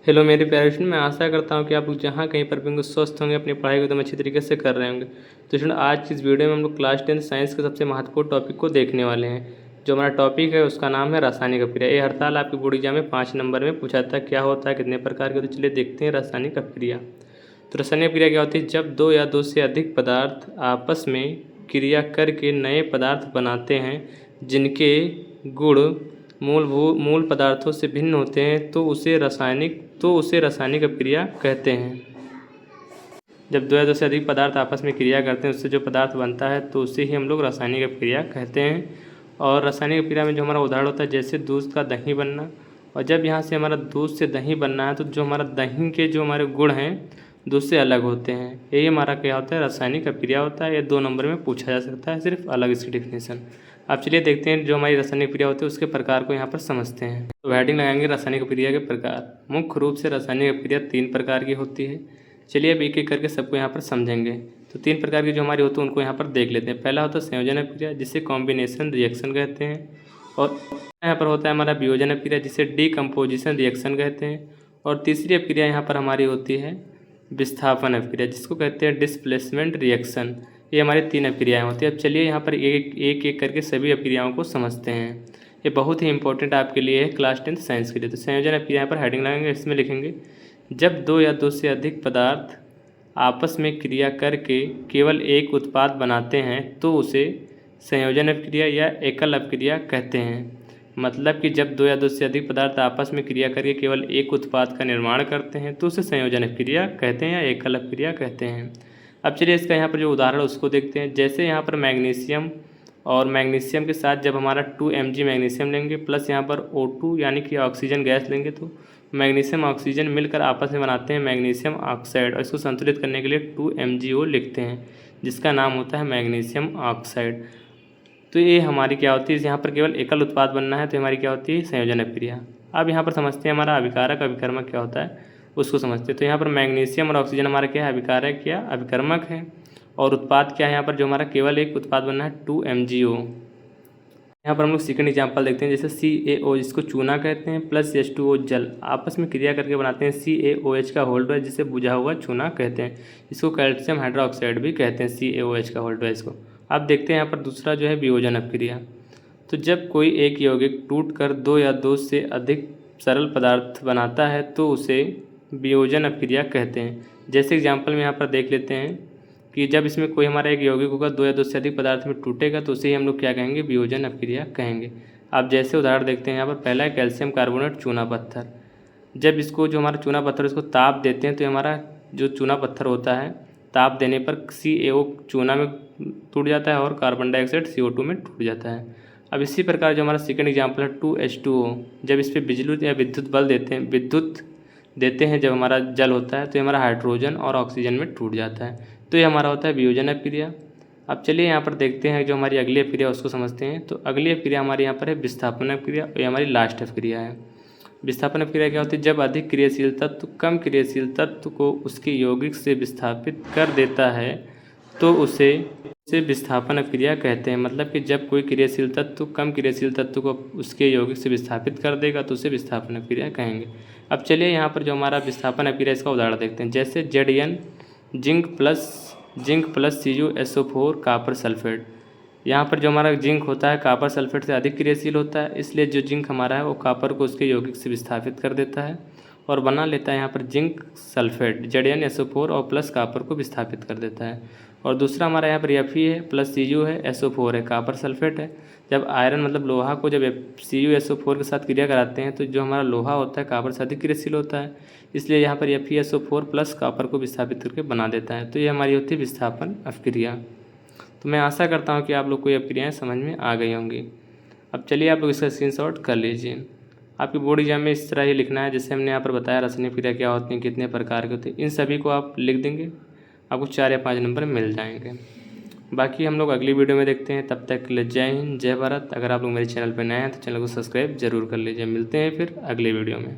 Hello मेरे प्यारे student, मैं आशा करता हूँ कि आप लोग जहाँ कहीं पर भी होंगे स्वस्थ होंगे, अपनी पढ़ाई को एकदम अच्छी तरीके से कर रहे होंगे। तो स्टूडेंट, आज की इस वीडियो में हम लोग क्लास 10 साइंस के सबसे महत्वपूर्ण टॉपिक को देखने वाले हैं। जो हमारा टॉपिक है उसका नाम है रासायनिक अभिक्रिया। ये हर साल आपकी बोर्ड एग्जाम में 5 नंबर में पूछा जाता है, क्या होता है, कितने प्रकार के। तो चलिए देखते हैं रासायनिक अभिक्रिया। तो रासायनिक अभिक्रिया क्या होती है? जब दो या दो से अधिक पदार्थ आपस में क्रिया करके नए पदार्थ बनाते हैं जिनके गुण मूल पदार्थों से भिन्न होते हैं तो उसे रासायनिक अभिक्रिया कहते हैं। जब दो या दो से अधिक पदार्थ आपस में क्रिया करते हैं उससे जो पदार्थ बनता है तो उसे ही हम लोग रासायनिक अभिक्रिया कहते हैं। और रासायनिक अभिक्रिया में जो हमारा उदाहरण होता है, जैसे दूध का दही बनना। और जब यहाँ से हमारा दूध से दही बनना है तो जो हमारा दही के जो हमारे गुण हैं दूध से अलग होते हैं। यही हमारा क्या होता है? रासायनिक अभिक्रिया होता है। ये 2 नंबर में पूछा जा सकता है, सिर्फ अलग इसकी डिफिनेशन। अब चलिए देखते हैं जो हमारी रासायनिक अभिक्रिया होती है उसके प्रकार को यहाँ पर समझते हैं। तो हेडिंग लगाएंगे रासायनिक अभिक्रिया के प्रकार। मुख्य रूप से रासायनिक अभिक्रिया 3 प्रकार की होती है। चलिए अब एक एक करके सबको यहाँ पर समझेंगे। तो 3 प्रकार की जो हमारी होती है उनको यहाँ पर देख लेते हैं। पहला होता है संयोजन अभिक्रिया, जिसे कॉम्बिनेशन रिएक्शन कहते हैं। और यहाँ पर होता है हमारा वियोजन अभिक्रिया, जिसे डीकम्पोजिशन रिएक्शन कहते हैं। और तीसरी अभिक्रिया यहाँ पर हमारी होती है विस्थापन अभिक्रिया, जिसको कहते हैं डिस्प्लेसमेंट रिएक्शन। ये हमारी 3 अभिक्रियाएँ होती हैं। अब चलिए यहाँ पर एक करके सभी अभिक्रियाओं को समझते हैं। ये बहुत ही इंपॉर्टेंट आपके लिए है क्लास 10 साइंस के लिए। तो संयोजन अभिक्रिया यहाँ पर हेडिंग लगाएंगे, इसमें लिखेंगे जब 2 या 2 से अधिक पदार्थ आपस में क्रिया करके केवल एक उत्पाद बनाते हैं तो उसे संयोजन अभिक्रिया या एकल अभिक्रिया कहते हैं। मतलब कि जब 2 या 2 से अधिक पदार्थ आपस में क्रिया करके केवल एक उत्पाद का निर्माण करते हैं तो उसे संयोजन अभिक्रिया कहते हैं या एकल अभिक्रिया कहते हैं। अब चलिए इसका यहाँ पर जो उदाहरण उसको देखते हैं। जैसे यहाँ पर मैग्नीशियम और मैग्नीशियम के साथ जब हमारा 2 mg मैग्नीशियम लेंगे प्लस यहाँ पर O2 यानी कि ऑक्सीजन गैस लेंगे तो मैग्नीशियम ऑक्सीजन मिलकर आपस में बनाते हैं मैग्नीशियम ऑक्साइड। और इसको संतुलित करने के लिए 2 MgO लिखते हैं, जिसका नाम होता है मैग्नीशियम ऑक्साइड। तो ये हमारी क्या होती है? यहाँ पर केवल एकल उत्पाद बनना है तो हमारी क्या होती है? संयोजन अभिक्रिया। अब यहाँ पर समझते हैं हमारा अभिकारक अभिकर्मक क्या होता है, उसको समझते हैं। तो यहाँ पर मैग्नीशियम और ऑक्सीजन हमारा क्या है? अभिकारक या अभिकर्मक है। और उत्पाद क्या है? यहाँ पर जो हमारा केवल एक उत्पाद बनना है 2 MgO। यहाँ पर हम लोग सेकंड एग्जांपल देखते हैं। जैसे CaO, जिसको चूना कहते हैं, प्लस H2O जल आपस में क्रिया करके बनाते हैं CaOH का होल डोज, जिसे बुझा हुआ चूना कहते हैं। इसको कैल्शियम हाइड्रोक्साइड भी कहते हैं, CaOH का होल डोज को। अब देखते हैं यहाँ पर दूसरा जो है वियोजन अभिक्रिया। तो जब कोई एक यौगिक टूट कर 2 या 2 से अधिक सरल पदार्थ बनाता है तो उसे वियोजन अभिक्रिया कहते हैं। जैसे एग्जाम्पल में यहाँ पर देख लेते हैं कि जब इसमें कोई हमारा एक यौगिक होगा 2 या 2 से अधिक पदार्थ में टूटेगा तो उसे ही हम लोग क्या कहेंगे? वियोजन अभिक्रिया कहेंगे। आप जैसे उदाहरण देखते हैं यहाँ पर, पहला है कैल्शियम कार्बोनेट चूना पत्थर। जब इसको जो हमारा चूना पत्थर इसको ताप देते हैं तो हमारा जो चूना पत्थर होता है ताप देने पर CaO चूना में टूट जाता है और कार्बन डाइऑक्साइड CO2 में टूट जाता है। अब इसी प्रकार जो हमारा सेकंड एग्जाम्पल है 2H2O, जब इस पर बिजली या विद्युत बल देते हैं जब हमारा जल होता है तो हमारा हाइड्रोजन और ऑक्सीजन में टूट जाता है। तो ये हमारा होता है वियोजन अभिक्रिया। अब चलिए यहाँ पर देखते हैं जो हमारी अगली अभिक्रिया उसको समझते हैं। तो अगली अभिक्रिया हमारी यहाँ पर है विस्थापन अभिक्रिया। ये हमारी लास्ट अभिक्रिया है। विस्थापन अभिक्रिया क्या होती है? जब अधिक क्रियाशील तत्व कम क्रियाशील तत्व को उसके यौगिक से विस्थापित कर देता है तो उसे विस्थापन अभिक्रिया कहते हैं। मतलब कि जब कोई क्रियाशील तत्व कम क्रियाशील तत्व को उसके यौगिक से विस्थापित कर देगा तो उसे विस्थापन अभिक्रिया कहेंगे। अब चलिए यहाँ पर जो हमारा विस्थापन अभिक्रिया इसका उदाहरण देखते हैं। जैसे Zn zinc plus CuSO4 copper sulphate. यहाँ पर जो हमारा जिंक होता है कापर सल्फेट से अधिक क्रियाशील होता है, इसलिए जो जिंक हमारा है वो कापर को उसके यौगिक से विस्थापित कर देता है और बना लेता है यहाँ पर जिंक सल्फेट ZnSO4 और प्लस कापर को विस्थापित कर देता है। और दूसरा हमारा यहाँ पर Fe है प्लस Cu है SO4 है कापर सल्फेट है। जब आयरन मतलब लोहा को जब CuSO4 के साथ क्रिया कराते हैं तो जो हमारा लोहा होता है कापर से अधिक क्रियाशील होता है, इसलिए यहाँ पर FeSO4 प्लस कापर को विस्थापित करके बना देता है। तो ये हमारी होती है विस्थापन अभिक्रिया। तो मैं आशा करता हूँ कि आप लोग को ये अभिक्रियाएँ समझ में आ गई होंगी। अब चलिए आप लोग इसका स्क्रीनशॉट कर लीजिए। आपकी बोर्ड एग्जाम में इस तरह ही लिखना है, जैसे हमने यहाँ पर बताया रासायनिक अभिक्रिया क्या होती है, कितने प्रकार के होते हैं, इन सभी को आप लिख देंगे, आपको 4 या 5 नंबर मिल जाएंगे। बाकी हम लोग अगली वीडियो में देखते हैं। तब तक के लिए जय हिंद, जय भारत। अगर आप लोग मेरे चैनल पर नए हैं तो चैनल को सब्सक्राइब जरूर कर लीजिए। मिलते हैं फिर अगली वीडियो में।